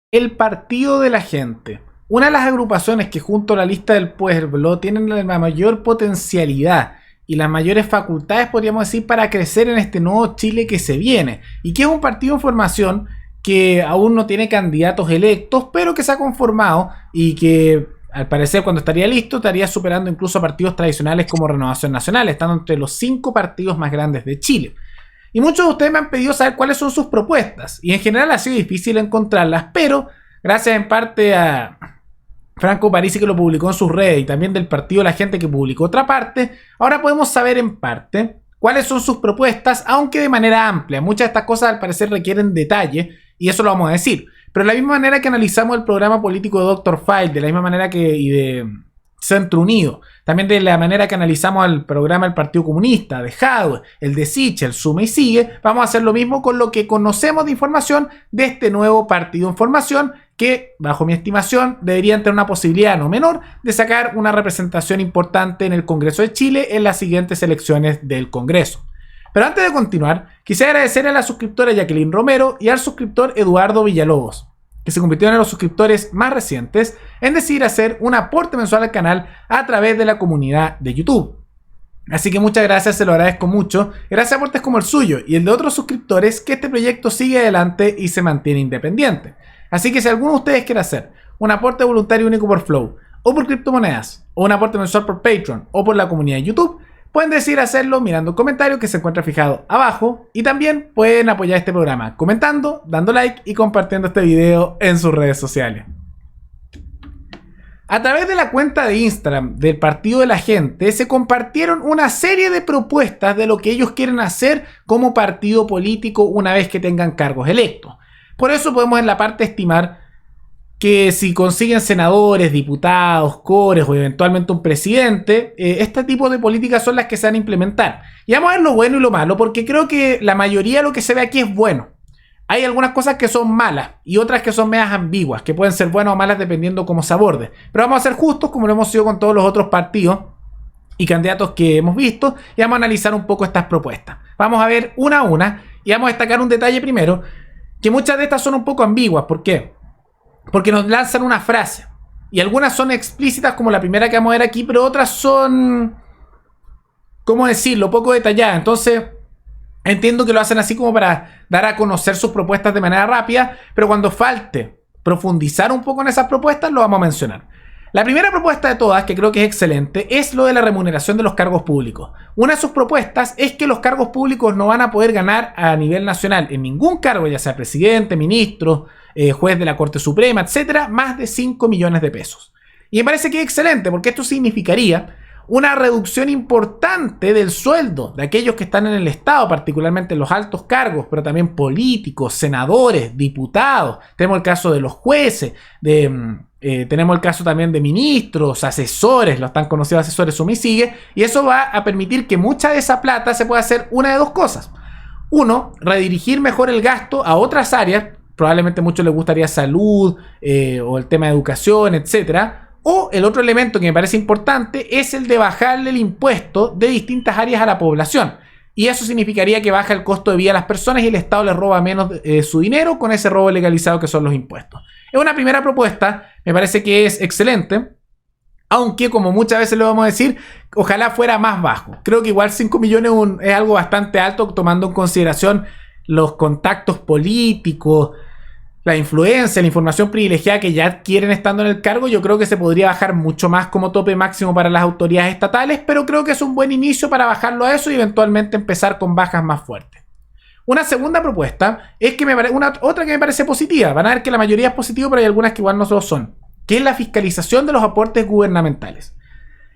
El Partido de la Gente. Una de las agrupaciones que junto a la Lista del Pueblo tienen la mayor potencialidad y las mayores facultades, podríamos decir, para crecer en este nuevo Chile que se viene. Y que es un partido en formación que aún no tiene candidatos electos, pero que se ha conformado y que al parecer cuando estaría listo estaría superando incluso a partidos tradicionales como Renovación Nacional, estando entre los 5 partidos más grandes de Chile. Y muchos de ustedes me han pedido saber cuáles son sus propuestas. Y en general ha sido difícil encontrarlas, pero gracias en parte a Franco Parisi, que lo publicó en sus redes, y también del Partido de la Gente, que publicó otra parte, ahora podemos saber en parte cuáles son sus propuestas, aunque de manera amplia. Muchas de estas cosas al parecer requieren detalle, y eso lo vamos a decir. Pero de la misma manera que analizamos el programa político de Dr. File, de la misma manera que y de Centro Unido, también de la manera que analizamos el programa del Partido Comunista, de Jadwe, el de Sichel, el Sume y Sigue, vamos a hacer lo mismo con lo que conocemos de información de este nuevo partido en formación, que bajo mi estimación deberían tener una posibilidad no menor de sacar una representación importante en el Congreso de Chile en las siguientes elecciones del Congreso. Pero antes de continuar, quisiera agradecer a la suscriptora Jacqueline Romero y al suscriptor Eduardo Villalobos, que se convirtieron en los suscriptores más recientes en decidir hacer un aporte mensual al canal a través de la comunidad de YouTube. Así que muchas gracias, se lo agradezco mucho. Gracias a aportes como el suyo y el de otros suscriptores, que este proyecto sigue adelante y se mantiene independiente. Así que si alguno de ustedes quiere hacer un aporte voluntario único por Flow, o por criptomonedas, o un aporte mensual por Patreon, o por la comunidad de YouTube, pueden decidir hacerlo mirando un comentario que se encuentra fijado abajo, y también pueden apoyar este programa comentando, dando like y compartiendo este video en sus redes sociales. A través de la cuenta de Instagram del Partido de la Gente se compartieron una serie de propuestas de lo que ellos quieren hacer como partido político una vez que tengan cargos electos. Por eso podemos en la parte estimar que si consiguen senadores, diputados, cores o eventualmente un presidente, este tipo de políticas son las que se van a implementar. Y vamos a ver lo bueno y lo malo, porque creo que la mayoría de lo que se ve aquí es bueno. Hay algunas cosas que son malas y otras que son medias ambiguas, que pueden ser buenas o malas dependiendo cómo se aborde. Pero vamos a ser justos, como lo hemos sido con todos los otros partidos y candidatos que hemos visto, y vamos a analizar un poco estas propuestas. Vamos a ver una a una y vamos a destacar un detalle primero, que muchas de estas son un poco ambiguas. ¿Por qué? Porque nos lanzan una frase y algunas son explícitas, como la primera que vamos a ver aquí, pero otras son, ¿cómo decirlo?, poco detalladas. Entonces entiendo que lo hacen así como para dar a conocer sus propuestas de manera rápida, pero cuando falte profundizar un poco en esas propuestas lo vamos a mencionar. La primera propuesta de todas, que creo que es excelente, es lo de la remuneración de los cargos públicos. Una de sus propuestas es que los cargos públicos no van a poder ganar a nivel nacional en ningún cargo, ya sea presidente, ministro, juez de la Corte Suprema, etcétera, más de 5 millones de pesos. Y me parece que es excelente, porque esto significaría una reducción importante del sueldo de aquellos que están en el Estado, particularmente en los altos cargos, pero también políticos, senadores, diputados. Tenemos el caso de los jueces, tenemos el caso también de ministros, asesores, los tan conocidos asesores Sume y Sigue, y eso va a permitir que mucha de esa plata se pueda hacer una de dos cosas. Uno, redirigir mejor el gasto a otras áreas, probablemente a muchos les gustaría salud, o el tema de educación, etcétera. O el otro elemento que me parece importante es el de bajarle el impuesto de distintas áreas a la población. Y eso significaría que baja el costo de vida a las personas y el Estado les roba menos su dinero con ese robo legalizado que son los impuestos. Es una primera propuesta, me parece que es excelente. Aunque, como muchas veces lo vamos a decir, ojalá fuera más bajo. Creo que igual 5 millones es algo bastante alto, tomando en consideración los contactos políticos, la influencia, la información privilegiada que ya adquieren estando en el cargo. Yo creo que se podría bajar mucho más como tope máximo para las autoridades estatales, pero creo que es un buen inicio para bajarlo a eso y eventualmente empezar con bajas más fuertes. Una segunda propuesta es que otra que me parece positiva. Van a ver que la mayoría es positivo, pero hay algunas que igual no lo son, que es la fiscalización de los aportes gubernamentales.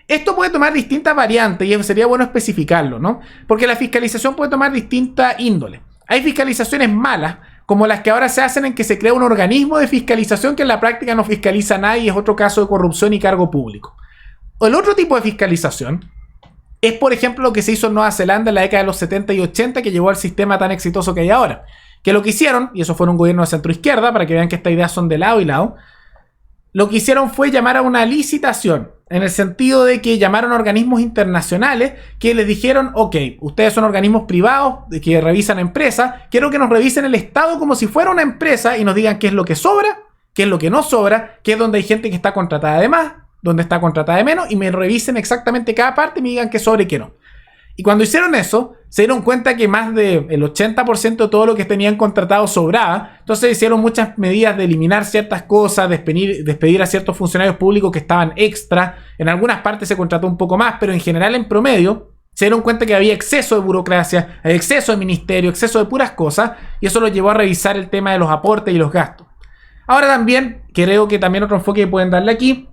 Esto puede tomar distintas variantes y sería bueno especificarlo, ¿no? Porque la fiscalización puede tomar distinta índole. Hay fiscalizaciones malas, como las que ahora se hacen en que se crea un organismo de fiscalización que en la práctica no fiscaliza a nadie y es otro caso de corrupción y cargo público. O el otro tipo de fiscalización es, por ejemplo, lo que se hizo en Nueva Zelanda en la década de los 70 y 80, que llevó al sistema tan exitoso que hay ahora. Que lo que hicieron, y eso fue un gobierno de centro-izquierda, para que vean que estas ideas son de lado y lado, lo que hicieron fue llamar a una licitación, en el sentido de que llamaron a organismos internacionales que les dijeron: ok, ustedes son organismos privados que revisan empresas, quiero que nos revisen el Estado como si fuera una empresa y nos digan qué es lo que sobra qué es lo que no sobra, qué es donde hay gente que está contratada de más, donde está contratada de menos, y me revisen exactamente cada parte y me digan qué sobra y qué no. Y cuando hicieron eso, se dieron cuenta que más del 80% de todo lo que tenían contratado sobraba. Entonces hicieron muchas medidas de eliminar ciertas cosas, despedir a ciertos funcionarios públicos que estaban extra. En algunas partes se contrató un poco más, pero en general, en promedio, se dieron cuenta que había exceso de burocracia, exceso de ministerio, exceso de puras cosas, y eso los llevó a revisar el tema de los aportes y los gastos. Ahora también, creo que también otro enfoque que pueden darle aquí,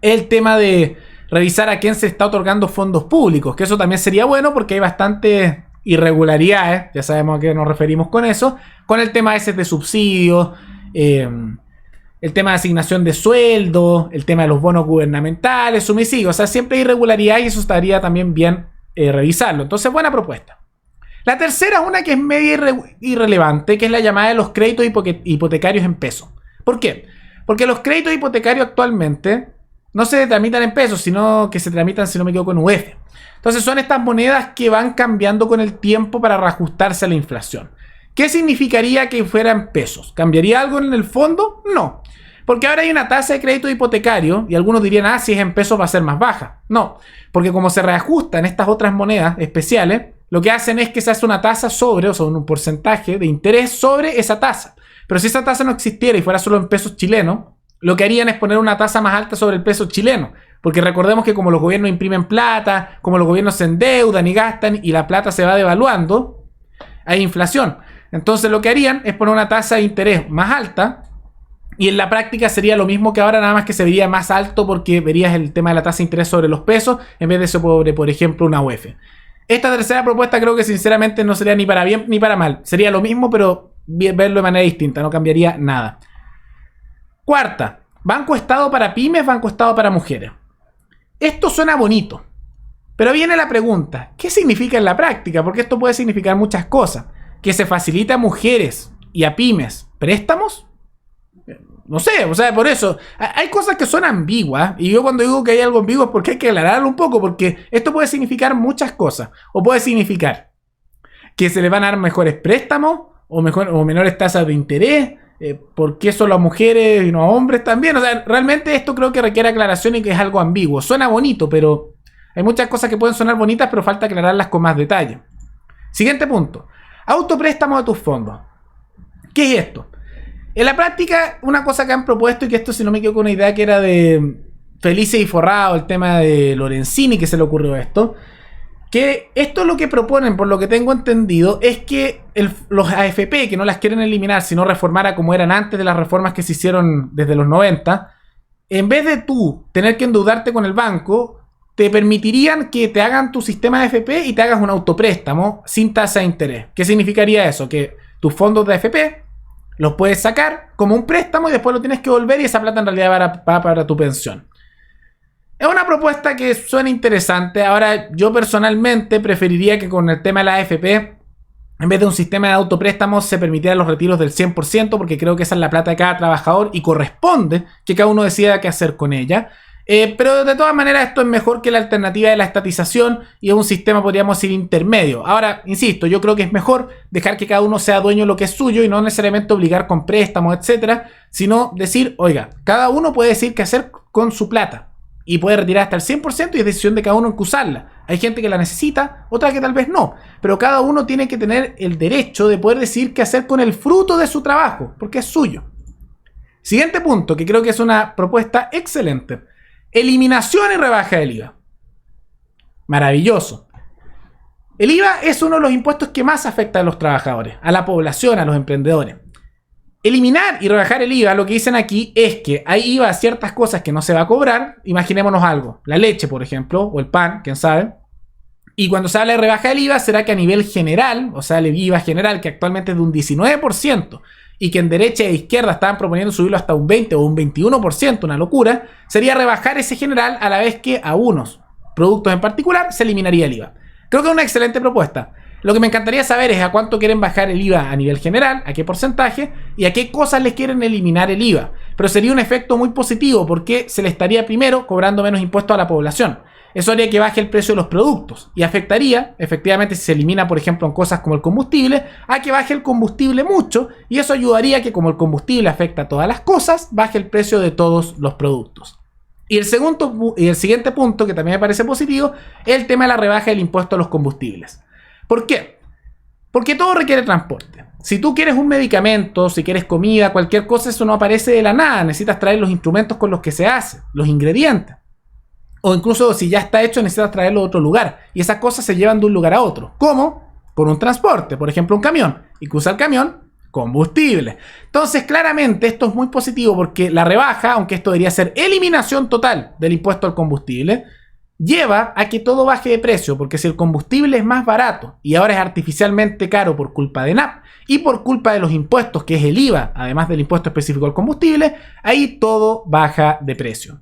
es el tema de revisar a quién se está otorgando fondos públicos, que eso también sería bueno porque hay bastantes irregularidades, ya sabemos a qué nos referimos con eso, con el tema ese de subsidios, el tema de asignación de sueldo, el tema de los bonos gubernamentales, sumisigo, o sea, siempre hay irregularidad y eso estaría también bien revisarlo. Entonces, buena propuesta. La tercera, una que es media irrelevante, que es la llamada de los créditos hipotecarios en pesos. ¿Por qué? Porque los créditos hipotecarios actualmente no se tramitan en pesos, sino que se tramitan, si no me equivoco, en UF. Entonces son estas monedas que van cambiando con el tiempo para reajustarse a la inflación. ¿Qué significaría que fueran pesos? ¿Cambiaría algo en el fondo? No. Porque ahora hay una tasa de crédito hipotecario y algunos dirían, ah, si es en pesos va a ser más baja. No, porque como se reajustan estas otras monedas especiales, lo que hacen es que se hace una tasa sobre, o sea, un porcentaje de interés sobre esa tasa. Pero si esa tasa no existiera y fuera solo en pesos chilenos, lo que harían es poner una tasa más alta sobre el peso chileno. Porque recordemos que como los gobiernos imprimen plata, como los gobiernos se endeudan y gastan y la plata se va devaluando, hay inflación. Entonces lo que harían es poner una tasa de interés más alta y en la práctica sería lo mismo que ahora, nada más que se vería más alto porque verías el tema de la tasa de interés sobre los pesos en vez de sobre, por ejemplo, una UF. Esta tercera propuesta creo que sinceramente no sería ni para bien ni para mal. Sería lo mismo, pero verlo de manera distinta, no cambiaría nada. Cuarta, Banco Estado para pymes, Banco Estado para mujeres. Esto suena bonito, pero viene la pregunta, ¿qué significa en la práctica? Porque esto puede significar muchas cosas. ¿Que se facilita a mujeres y a pymes préstamos? No sé, o sea, por eso, hay cosas que son ambiguas, y yo cuando digo que hay algo ambiguo es porque hay que aclararlo un poco, porque esto puede significar muchas cosas, o puede significar que se le van a dar mejores préstamos, o menores tasas de interés, ¿por qué solo a mujeres y no a hombres también? O sea, realmente esto creo que requiere aclaración y que es algo ambiguo. Suena bonito, pero hay muchas cosas que pueden sonar bonitas, pero falta aclararlas con más detalle. Siguiente punto. Autopréstamo de tus fondos. ¿Qué es esto? En la práctica, una cosa que han propuesto, y que esto, si no me equivoco, una idea que era de Felices y Forrado, el tema de Lorenzini, que se le ocurrió esto, que esto lo que proponen, por lo que tengo entendido, es que los AFP, que no las quieren eliminar, sino reformar a como eran antes de las reformas que se hicieron desde los 90, en vez de tú tener que endeudarte con el banco, te permitirían que te hagan tu sistema de AFP y te hagas un autopréstamo sin tasa de interés. ¿Qué significaría eso? Que tus fondos de AFP los puedes sacar como un préstamo y después lo tienes que volver y esa plata en realidad va para tu pensión. Es una propuesta que suena interesante. Ahora, yo personalmente preferiría que con el tema de la AFP, en vez de un sistema de autopréstamos, se permitieran los retiros del 100%, porque creo que esa es la plata de cada trabajador y corresponde que cada uno decida qué hacer con ella. Pero de todas maneras esto es mejor que la alternativa de la estatización y es un sistema, podríamos decir, intermedio. Ahora, insisto, yo creo que es mejor dejar que cada uno sea dueño de lo que es suyo y no necesariamente obligar con préstamos, etcétera, sino decir, oiga, cada uno puede decir qué hacer con su plata y puede retirar hasta el 100% y es decisión de cada uno en que usarla. Hay gente que la necesita, otra que tal vez no, pero cada uno tiene que tener el derecho de poder decidir qué hacer con el fruto de su trabajo, porque es suyo. Siguiente punto, que creo que es una propuesta excelente. Eliminación y rebaja del IVA. Maravilloso. El IVA es uno de los impuestos que más afecta a los trabajadores, a la población, a los emprendedores. Eliminar y rebajar el IVA, lo que dicen aquí es que hay IVA a ciertas cosas que no se va a cobrar. Imaginémonos algo, la leche, por ejemplo, o el pan, quién sabe. Y cuando se habla de rebaja del IVA, será que a nivel general, o sea, el IVA general, que actualmente es de un 19%, y que en derecha e izquierda estaban proponiendo subirlo hasta un 20 o un 21%, una locura, sería rebajar ese general a la vez que a unos productos en particular se eliminaría el IVA. Creo que es una excelente propuesta. Lo que me encantaría saber es a cuánto quieren bajar el IVA a nivel general, a qué porcentaje y a qué cosas les quieren eliminar el IVA. Pero sería un efecto muy positivo porque se le estaría primero cobrando menos impuestos a la población. Eso haría que baje el precio de los productos y afectaría, efectivamente, si se elimina, por ejemplo, en cosas como el combustible, a que baje el combustible mucho, y eso ayudaría a que, como el combustible afecta a todas las cosas, baje el precio de todos los productos. Y el siguiente punto, que también me parece positivo, es el tema de la rebaja del impuesto a los combustibles. ¿Por qué? Porque todo requiere transporte. Si tú quieres un medicamento, si quieres comida, cualquier cosa, eso no aparece de la nada. Necesitas traer los instrumentos con los que se hace, los ingredientes. O incluso si ya está hecho, necesitas traerlo a otro lugar. Y esas cosas se llevan de un lugar a otro. ¿Cómo? Con un transporte, por ejemplo un camión. Y que usa el camión, combustible. Entonces claramente esto es muy positivo porque la rebaja, aunque esto debería ser eliminación total del impuesto al combustible, lleva a que todo baje de precio. Porque si el combustible es más barato y ahora es artificialmente caro por culpa de NAP y por culpa de los impuestos, que es el IVA, además del impuesto específico al combustible, ahí todo baja de precio.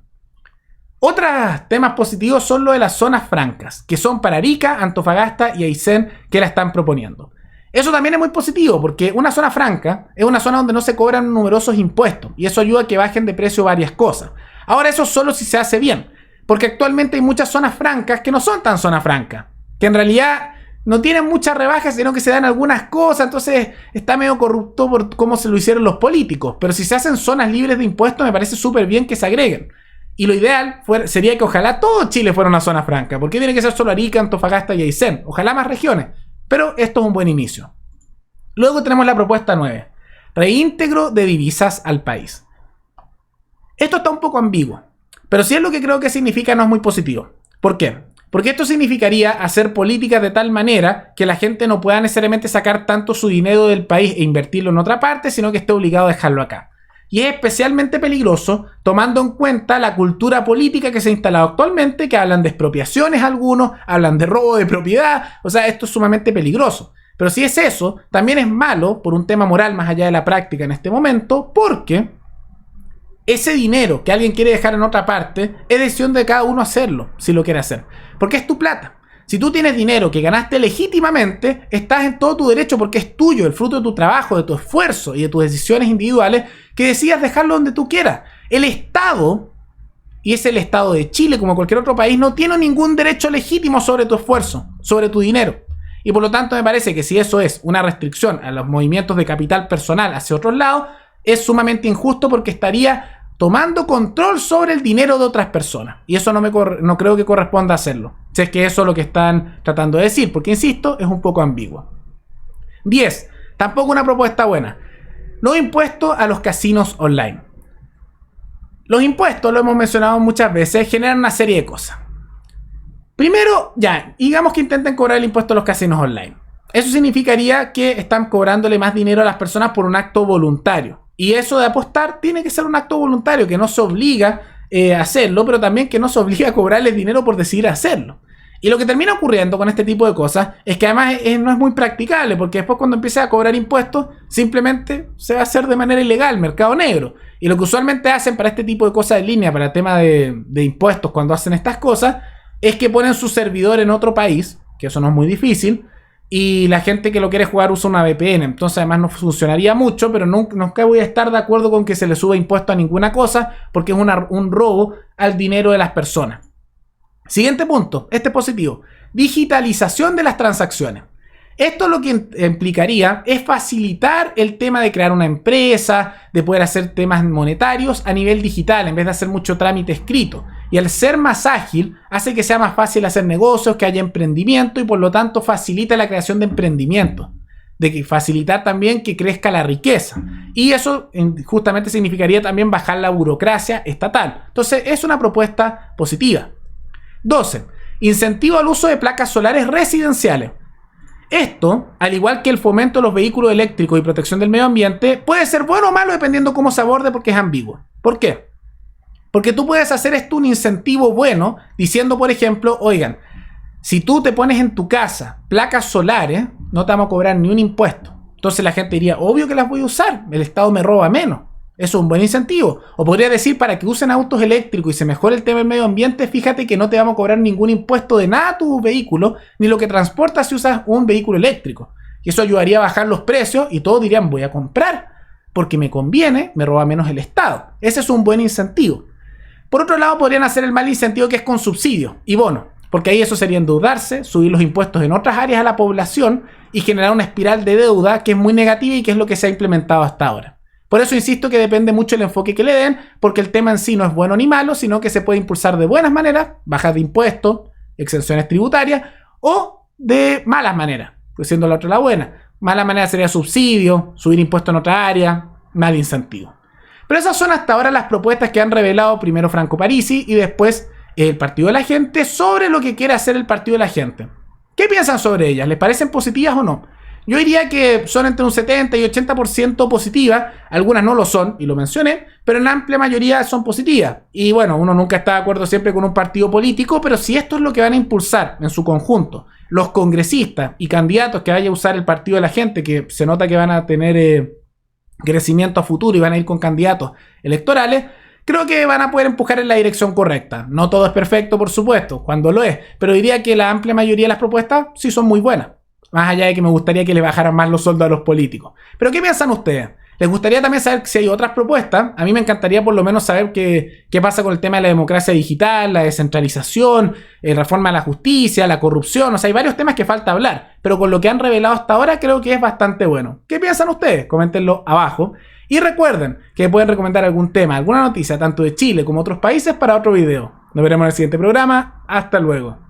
Otros temas positivos son lo de las zonas francas, que son para Arica, Antofagasta y Aysén, que la están proponiendo. Eso también es muy positivo, porque una zona franca es una zona donde no se cobran numerosos impuestos, y eso ayuda a que bajen de precio varias cosas. Ahora, eso solo si se hace bien, porque actualmente hay muchas zonas francas que no son tan zonas francas, que en realidad no tienen muchas rebajas, sino que se dan algunas cosas, entonces está medio corrupto por cómo se lo hicieron los políticos. Pero si se hacen zonas libres de impuestos, me parece súper bien que se agreguen. Y lo ideal sería que ojalá todo Chile fuera una zona franca. ¿Por qué tiene que ser solo Arica, Antofagasta y Aysén? Ojalá más regiones. Pero esto es un buen inicio. Luego tenemos la propuesta 9. Reintegro de divisas al país. Esto está un poco ambiguo. Pero si es lo que creo que significa, no es muy positivo. ¿Por qué? Porque esto significaría hacer políticas de tal manera que la gente no pueda necesariamente sacar tanto su dinero del país e invertirlo en otra parte, sino que esté obligado a dejarlo acá. Y es especialmente peligroso tomando en cuenta la cultura política que se ha instalado actualmente, que hablan de expropiaciones algunos, hablan de robo de propiedad. O sea, esto es sumamente peligroso. Pero si es eso, también es malo por un tema moral más allá de la práctica en este momento, porque ese dinero que alguien quiere dejar en otra parte es decisión de cada uno hacerlo, si lo quiere hacer. Porque es tu plata. Si tú tienes dinero que ganaste legítimamente, estás en todo tu derecho porque es tuyo, el fruto de tu trabajo, de tu esfuerzo y de tus decisiones individuales, que decidas dejarlo donde tú quieras. El Estado, y es el Estado de Chile como cualquier otro país, no tiene ningún derecho legítimo sobre tu esfuerzo, sobre tu dinero. Y por lo tanto me parece que si eso es una restricción a los movimientos de capital personal hacia otros lados, es sumamente injusto porque estaría tomando control sobre el dinero de otras personas. Y eso no creo que corresponda hacerlo. Si es que eso es lo que están tratando de decir. Porque, insisto, es un poco ambiguo. 10. Tampoco una propuesta buena. Los impuestos a los casinos online. Los impuestos, lo hemos mencionado muchas veces, generan una serie de cosas. Primero, digamos que intenten cobrar el impuesto a los casinos online. Eso significaría que están cobrándole más dinero a las personas por un acto voluntario. Y eso de apostar tiene que ser un acto voluntario, que no se obliga a hacerlo, pero también que no se obliga a cobrarles dinero por decidir hacerlo. Y lo que termina ocurriendo con este tipo de cosas es que además no es muy practicable, porque después cuando empiece a cobrar impuestos, simplemente se va a hacer de manera ilegal, mercado negro. Y lo que usualmente hacen para este tipo de cosas en línea, para el tema de impuestos, cuando hacen estas cosas, es que ponen su servidor en otro país, que eso no es muy difícil, y la gente que lo quiere jugar usa una VPN. Entonces además no funcionaría mucho, pero nunca voy a estar de acuerdo con que se le suba impuesto a ninguna cosa, porque es un robo al dinero de las personas. Siguiente punto, este es positivo. Digitalización de las transacciones. Esto lo que implicaría es facilitar el tema de crear una empresa, de poder hacer temas monetarios a nivel digital, en vez de hacer mucho trámite escrito. Y al ser más ágil, hace que sea más fácil hacer negocios, que haya emprendimiento y por lo tanto facilita la creación de emprendimiento. De facilitar también que crezca la riqueza. Y eso justamente significaría también bajar la burocracia estatal. Entonces es una propuesta positiva. 12. Incentivo al uso de placas solares residenciales. Esto, al igual que el fomento de los vehículos eléctricos y protección del medio ambiente, puede ser bueno o malo dependiendo cómo se aborde porque es ambiguo. ¿Por qué? Porque tú puedes hacer esto un incentivo bueno diciendo, por ejemplo, oigan, si tú te pones en tu casa placas solares, no te vamos a cobrar ni un impuesto. Entonces la gente diría, obvio que las voy a usar, el Estado me roba menos. Eso es un buen incentivo. O podría decir, para que usen autos eléctricos y se mejore el tema del medio ambiente, fíjate que no te vamos a cobrar ningún impuesto de nada a tu vehículo, ni lo que transportas si usas un vehículo eléctrico. Y eso ayudaría a bajar los precios y todos dirían, voy a comprar, porque me conviene, me roba menos el Estado. Ese es un buen incentivo. Por otro lado, podrían hacer el mal incentivo que es con subsidios y bonos, porque ahí eso sería endeudarse, subir los impuestos en otras áreas a la población y generar una espiral de deuda que es muy negativa y que es lo que se ha implementado hasta ahora. Por eso insisto que depende mucho el enfoque que le den, porque el tema en sí no es bueno ni malo, sino que se puede impulsar de buenas maneras, bajas de impuestos, exenciones tributarias, o de malas maneras, pues siendo la otra la buena. Mala manera sería subsidio, subir impuestos en otra área, mal incentivo. Pero esas son hasta ahora las propuestas que han revelado primero Franco Parisi y después el Partido de la Gente sobre lo que quiere hacer el Partido de la Gente. ¿Qué piensan sobre ellas? ¿Les parecen positivas o no? Yo diría que son entre un 70 y 80% positivas, algunas no lo son, y lo mencioné, pero en la amplia mayoría son positivas. Y bueno, uno nunca está de acuerdo siempre con un partido político, pero si esto es lo que van a impulsar en su conjunto, los congresistas y candidatos que vaya a usar el Partido de la Gente, que se nota que van a tener crecimiento a futuro y van a ir con candidatos electorales, creo que van a poder empujar en la dirección correcta. No todo es perfecto, por supuesto, cuando lo es, pero diría que la amplia mayoría de las propuestas sí son muy buenas. Más allá de que me gustaría que le bajaran más los sueldos a los políticos. ¿Pero qué piensan ustedes? ¿Les gustaría también saber si hay otras propuestas? A mí me encantaría por lo menos saber qué pasa con el tema de la democracia digital, la descentralización, reforma a la justicia, la corrupción. O sea, hay varios temas que falta hablar. Pero con lo que han revelado hasta ahora creo que es bastante bueno. ¿Qué piensan ustedes? Coméntenlo abajo. Y recuerden que pueden recomendar algún tema, alguna noticia, tanto de Chile como otros países, para otro video. Nos veremos en el siguiente programa. Hasta luego.